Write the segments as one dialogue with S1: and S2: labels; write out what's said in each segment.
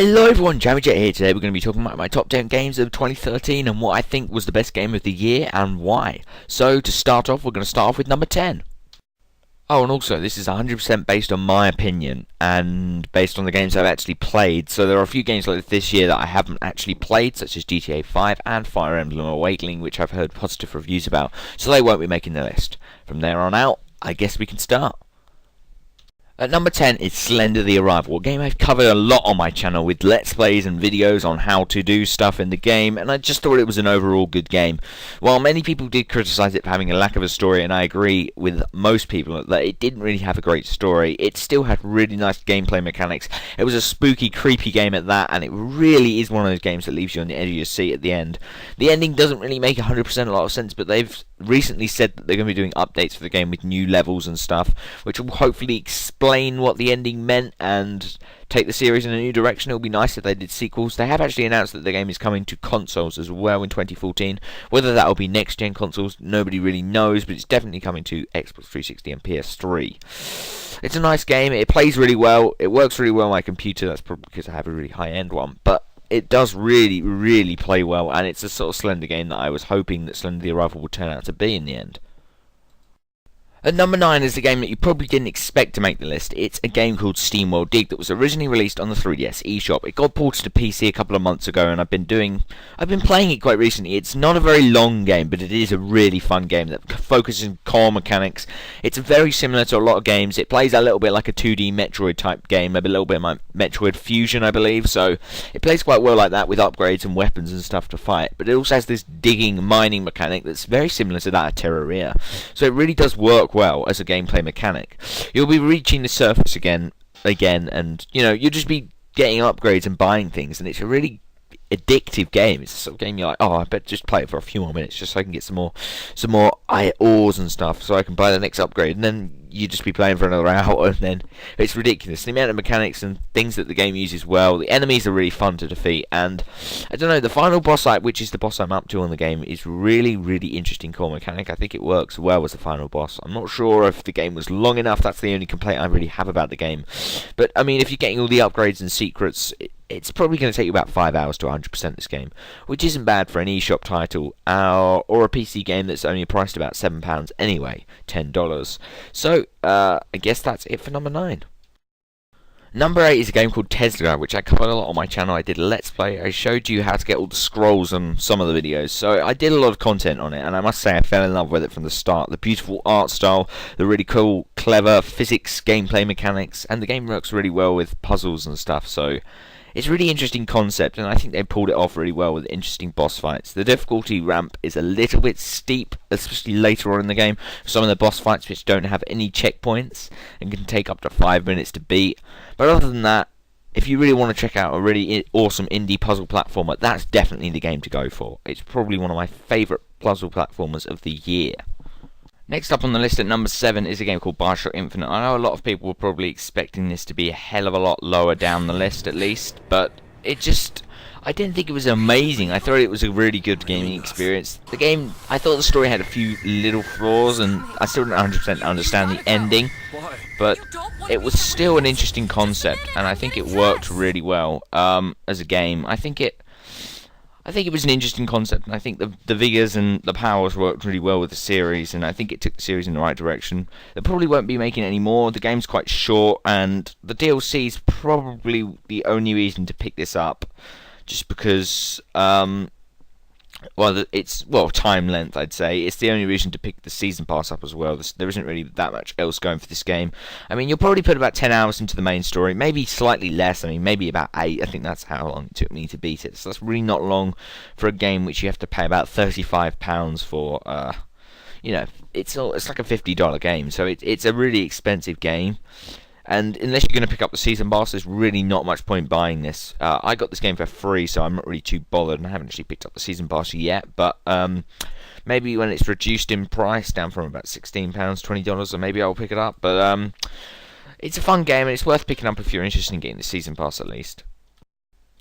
S1: Hello everyone, Jammy here. Today we're going to be talking about my top 10 games of 2013 and what I think was the best game of the year and why. So to start off, we're going to start off with number 10. Oh, and also, this is 100% based on my opinion and based on the games I've actually played. So there are a few games like this year that I haven't actually played, such as GTA 5 and Fire Emblem Awakening, which I've heard positive reviews about, so they won't be making the list. From there on out, I guess we can start. At number 10 is Slender the Arrival, a game I've covered a lot on my channel with let's plays and videos on how to do stuff in the game, and I just thought it was an overall good game. While many people did criticise it for having a lack of a story, and I agree with most people that it didn't really have a great story, it still had really nice gameplay mechanics. It was a spooky, creepy game at that, and it really is one of those games that leaves you on the edge of your seat at the end. The ending doesn't really make 100% a lot of sense, but they've recently said that they're going to be doing updates for the game with new levels and stuff, which will hopefully explain what the ending meant and take the series in a new direction. It would be nice if they did sequels. They have actually announced that the game is coming to consoles as well in 2014. Whether that will be next gen consoles, nobody really knows, but it's definitely coming to Xbox 360 and PS3. It's a nice game. It plays really well. It works really well on my computer. That's probably because I have a really high-end one, but it does really, really play well, and it's a sort of Slender game that I was hoping that Slender the Arrival would turn out to be in the end. At number 9 is a game that you probably didn't expect to make the list. It's a game called SteamWorld Dig that was originally released on the 3DS eShop. It got ported to PC a couple of months ago, and I've been playing it quite recently. It's not a very long game, but it is a really fun game that focuses on core mechanics. It's very similar to a lot of games. It plays a little bit like a 2D Metroid type game, maybe a little bit like Metroid Fusion, I believe. So it plays quite well like that with upgrades and weapons and stuff to fight. But it also has this digging, mining mechanic that's very similar to that of Terraria. So it really does work well as a gameplay mechanic. You'll be reaching the surface again, and you'll just be getting upgrades and buying things, and it's a really addictive game. It's a sort of game you're like, oh, I better just play it for a few more minutes just so I can get some more ores and stuff, so I can buy the next upgrade, and then you just be playing for another hour, and then it's ridiculous. The amount of mechanics and things that the game uses well. The enemies are really fun to defeat, and I don't know, the final boss fight, which is the boss I'm up to on the game, is really, really interesting core mechanic. I think it works well as the final boss. I'm not sure if the game was long enough. That's the only complaint I really have about the game. But I mean, if you're getting all the upgrades and secrets, it's probably going to take you about 5 hours to 100% this game, which isn't bad for an eShop title or a PC game that's only priced about £7 anyway, $10. So I guess that's it for number 9. Number 8 is a game called Tesla, which I covered a lot on my channel. I did a Let's Play. I showed you how to get all the scrolls on some of the videos. So I did a lot of content on it, and I must say I fell in love with it from the start. The beautiful art style, the really cool, clever physics, gameplay mechanics, and the game works really well with puzzles and stuff. So it's a really interesting concept, and I think they pulled it off really well with interesting boss fights. The difficulty ramp is a little bit steep, especially later on in the game. Some of the boss fights which don't have any checkpoints and can take up to 5 minutes to beat. But other than that, if you really want to check out a really awesome indie puzzle platformer, that's definitely the game to go for. It's probably one of my favourite puzzle platformers of the year. Next up on the list at number 7 is a game called Bioshock Infinite. I know a lot of people were probably expecting this to be a hell of a lot lower down the list at least, but I didn't think it was amazing. I thought it was a really good gaming experience. The game, I thought the story had a few little flaws, and I still don't 100% understand the ending, but it was still an interesting concept, and I think it worked really well as a game. I think it was an interesting concept, and I think the vigors and the powers worked really well with the series, and I think it took the series in the right direction. They probably won't be making any more. The game's quite short, and the DLC is probably the only reason to pick this up, just because time length, I'd say. It's the only reason to pick the season pass up as well. There isn't really that much else going for this game. I mean, you'll probably put about 10 hours into the main story, maybe slightly less. I mean, maybe about 8. I think that's how long it took me to beat it. So that's really not long for a game which you have to pay about £35 for. It's like a $50 game, so it's a really expensive game. And unless you're going to pick up the season pass, there's really not much point buying this. I got this game for free, so I'm not really too bothered, and I haven't actually picked up the season pass yet. But maybe when it's reduced in price, down from about £16, $20, or maybe I'll pick it up. But it's a fun game, and it's worth picking up if you're interested in getting the season pass at least.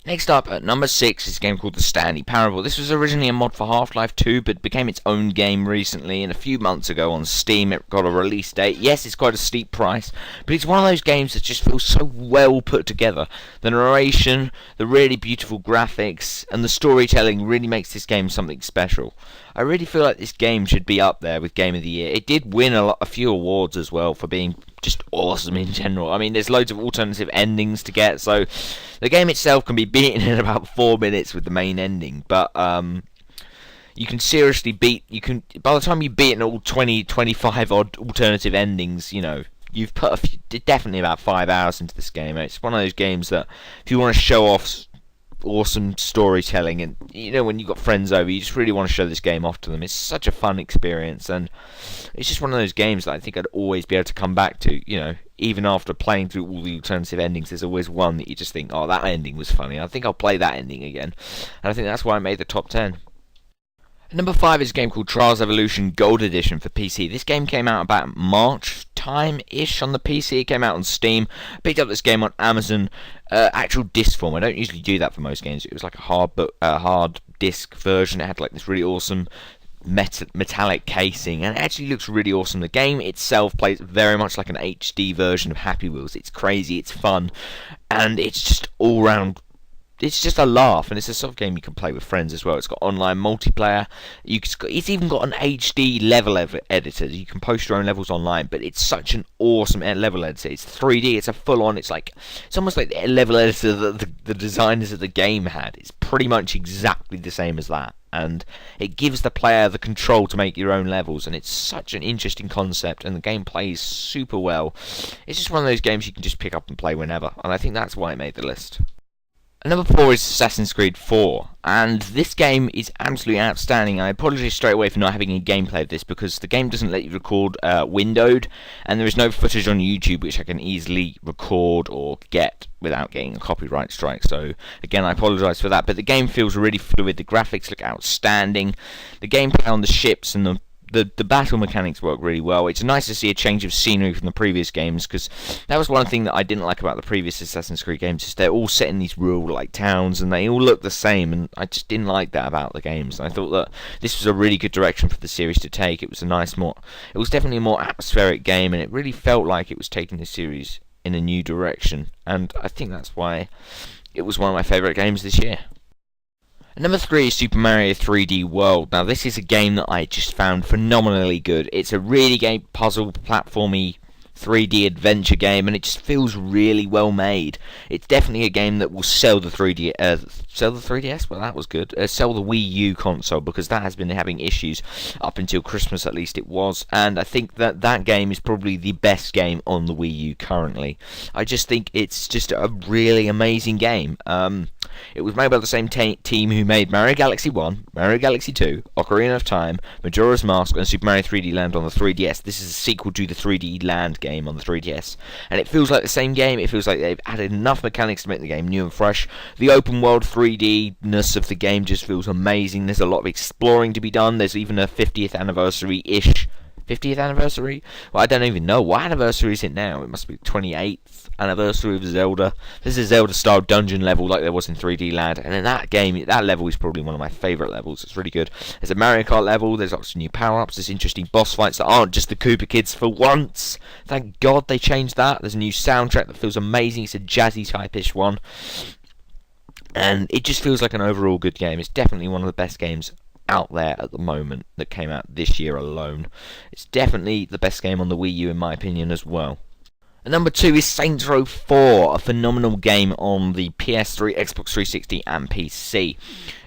S1: Next up, at number 6, is a game called The Stanley Parable. This was originally a mod for Half-Life 2, but became its own game recently, and a few months ago on Steam it got a release date. Yes, it's quite a steep price, but it's one of those games that just feels so well put together. The narration, the really beautiful graphics, and the storytelling really makes this game something special. I really feel like this game should be up there with Game of the Year. It did win a few awards as well for being just awesome in general. I mean, there's loads of alternative endings to get, so the game itself can be beaten in about 4 minutes with the main ending, but you can seriously by the time you beat in all 20, 25 odd alternative endings, you've put definitely about 5 hours into this game. It's one of those games that if you want to show off awesome storytelling, and when you've got friends over, you just really want to show this game off to them. It's such a fun experience, and it's just one of those games that I think I'd always be able to come back to. Even after playing through all the alternative endings, there's always one that you just think, oh, that ending was funny, I think I'll play that ending again. And I think that's why I made the top 10. Number 5 is a game called Trials Evolution Gold Edition for PC. This game came out about March time-ish on the PC. It came out on Steam. I picked up this game on Amazon, actual disc form. I don't usually do that for most games. It was like a hard disc version. It had like this really awesome metallic casing, and it actually looks really awesome. The game itself plays very much like an HD version of Happy Wheels. It's crazy, it's fun, and it's just all round. It's just a laugh, and it's a sort of game you can play with friends as well. It's got online multiplayer. It's even got an HD level editor. You can post your own levels online, but it's such an awesome level editor. It's 3D. It's a full-on. It's almost like the level editor that the designers of the game had. It's pretty much exactly the same as that, and it gives the player the control to make your own levels. And it's such an interesting concept, and the game plays super well. It's just one of those games you can just pick up and play whenever, and I think that's why it made the list. And number 4 is Assassin's Creed 4, and this game is absolutely outstanding. I apologise straight away for not having any gameplay of this, because the game doesn't let you record windowed, and there is no footage on YouTube which I can easily record or get without getting a copyright strike. So again, I apologise for that, but the game feels really fluid. The graphics look outstanding. The gameplay on the ships and the battle mechanics work really well. It's nice to see a change of scenery from the previous games, because that was one thing that I didn't like about the previous Assassin's Creed games, is they're all set in these rural towns, and they all look the same, and I just didn't like that about the games. And I thought that this was a really good direction for the series to take. It was definitely a more atmospheric game, and it really felt like it was taking the series in a new direction, and I think that's why it was one of my favourite games this year. Number 3 is Super Mario 3D World. Now, this is a game that I just found phenomenally good. It's a really great puzzle, platformy, 3D adventure game, and it just feels really well made. It's definitely a game that will sell the 3DS. Well, that was good. Sell the Wii U console, because that has been having issues up until Christmas, at least it was. And I think that game is probably the best game on the Wii U currently. I just think it's just a really amazing game. It was made by the same team who made Mario Galaxy 1, Mario Galaxy 2, Ocarina of Time, Majora's Mask, and Super Mario 3D Land on the 3DS. This is a sequel to the 3D Land game on the 3DS, and it feels like the same game. It feels like they've added enough mechanics to make the game new and fresh. The open world 3D-ness of the game just feels amazing. There's a lot of exploring to be done. There's even a 50th anniversary-ish 50th anniversary? Well, I don't even know. What anniversary is it now? It must be 28th anniversary of Zelda. This is a Zelda-style dungeon level like there was in 3D Land. And in that game, that level is probably one of my favourite levels. It's really good. There's a Mario Kart level. There's lots of new power-ups. There's interesting boss fights that aren't just the Koopa Kids for once. Thank God they changed that. There's a new soundtrack that feels amazing. It's a jazzy type-ish one. And it just feels like an overall good game. It's definitely one of the best games out there at the moment that came out this year alone. It's definitely the best game on the Wii U in my opinion as well. And number 2 is Saints Row 4, a phenomenal game on the PS3, Xbox 360 and PC.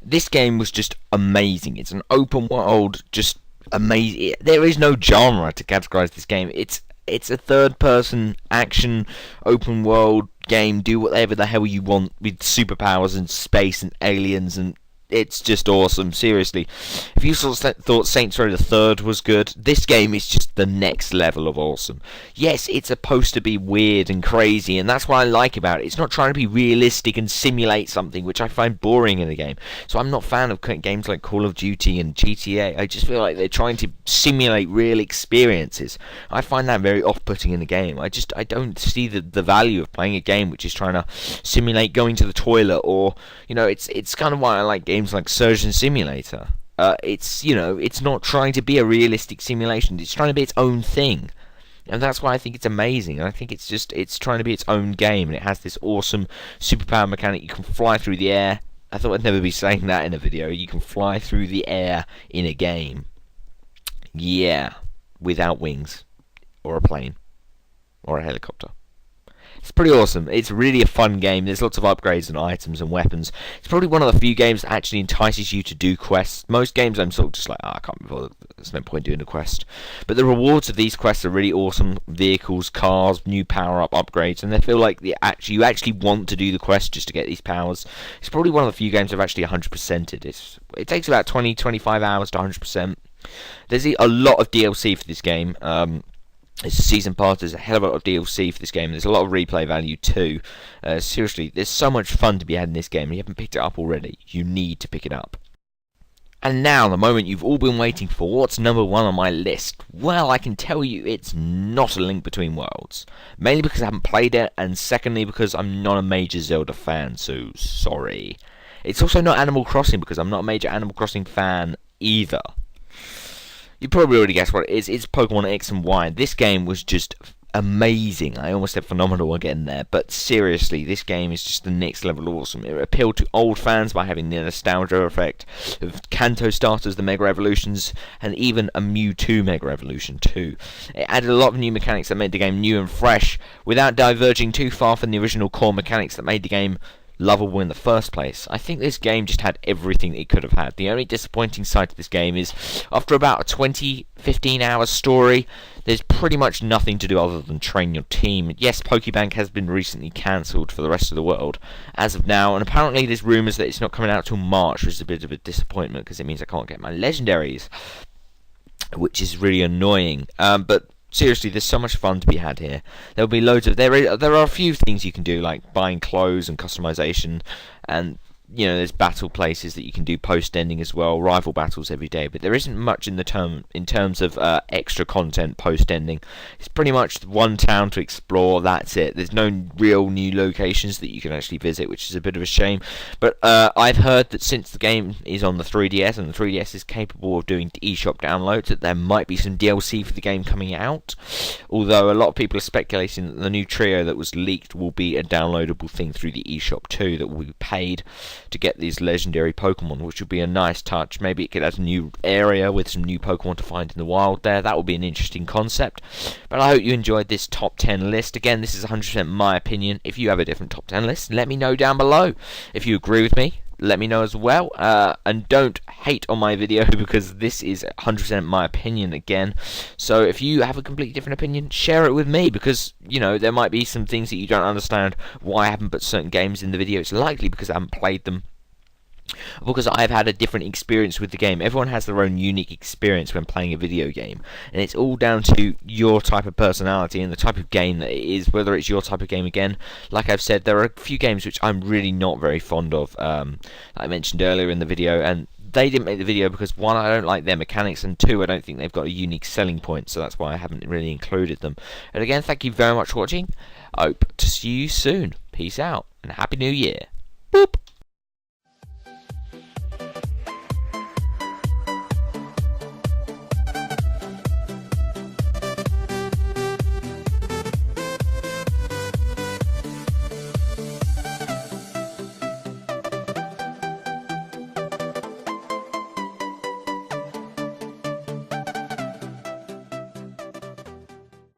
S1: This game was just amazing. It's an open world, just amazing. There is no genre to categorize this game. It's a third-person action open world game. Do whatever the hell you want with superpowers and space and aliens, and it's just awesome. Seriously, if you thought Saints Row the Third was good, this game is just the next level of awesome. Yes, it's supposed to be weird and crazy, and that's what I like about it. It's not trying to be realistic and simulate something, which I find boring in a game. So I'm not a fan of games like Call of Duty and GTA. I just feel like they're trying to simulate real experiences. I find that very off-putting in a game. I don't see the value of playing a game which is trying to simulate going to the toilet, or it's kind of why I like games like Surgeon Simulator. It's not trying to be a realistic simulation. It's trying to be its own thing. And that's why I think it's amazing. I think it's trying to be its own game, and it has this awesome superpower mechanic. You can fly through the air. I thought I'd never be saying that in a video. You can fly through the air in a game. Yeah, without wings, or a plane, or a helicopter. It's pretty awesome. It's really a fun game. There's lots of upgrades and items and weapons. It's probably one of the few games that actually entices you to do quests. Most games I'm sort of just like, I can't be bothered. There's no point doing a quest. But the rewards of these quests are really awesome. Vehicles, cars, new power-up upgrades, and they feel like you actually want to do the quest just to get these powers. It's probably one of the few games I've actually 100%ed. It takes about 20-25 hours to 100%. There's a lot of DLC for this game. It's a season pass. There's a hell of a lot of DLC for this game. There's a lot of replay value too. Seriously, there's so much fun to be had in this game. If you haven't picked it up already, you need to pick it up. And now, the moment you've all been waiting for. What's number 1 on my list? Well, I can tell you it's not A Link Between Worlds. Mainly because I haven't played it, and secondly because I'm not a major Zelda fan, so sorry. It's also not Animal Crossing, because I'm not a major Animal Crossing fan either. You probably already guessed what it is. It's Pokemon X and Y. This game was just amazing. I almost said phenomenal again there, but seriously, this game is just the next level of awesome. It appealed to old fans by having the nostalgia effect of Kanto starters, the Mega Evolutions, and even a Mewtwo Mega Evolution too. It added a lot of new mechanics that made the game new and fresh, without diverging too far from the original core mechanics that made the game lovable in the first place. I think this game just had everything it could have had. The only disappointing side to this game is, after about a 20-15 hour story, there's pretty much nothing to do other than train your team. Yes, Pokebank has been recently cancelled for the rest of the world as of now, and apparently there's rumours that it's not coming out till March, which is a bit of a disappointment because it means I can't get my legendaries, which is really annoying. But seriously, there's so much fun to be had here. There'll be loads of there are a few things you can do, like buying clothes and customization, and there's battle places that you can do post-ending as well, rival battles every day, but there isn't much in terms of extra content post-ending. It's pretty much one town to explore, that's it. There's no real new locations that you can actually visit, which is a bit of a shame. But I've heard that since the game is on the 3DS, and the 3DS is capable of doing eShop downloads, that there might be some DLC for the game coming out, although a lot of people are speculating that the new trio that was leaked will be a downloadable thing through the eShop too, that will be paid to get these legendary Pokemon, which would be a nice touch. Maybe it could add a new area with some new Pokemon to find in the wild there. That would be an interesting concept. But I hope you enjoyed this top 10 list. Again, this is 100% my opinion. If you have a different top 10 list, let me know down below. If you agree with me, let me know as well. And don't hate on my video because this is 100% my opinion again. So if you have a completely different opinion, share it with me, because there might be some things that you don't understand why I haven't put certain games in the video. It's likely because I haven't played them, because I've had a different experience with the game. Everyone has their own unique experience when playing a video game, and it's all down to your type of personality and the type of game that it is, whether it's your type of game again. Like I've said, there are a few games which I'm really not very fond of, I mentioned earlier in the video, and they didn't make the video because, one, I don't like their mechanics, and two, I don't think they've got a unique selling point, so that's why I haven't really included them. And again, thank you very much for watching. I hope to see you soon. Peace out, and Happy New Year.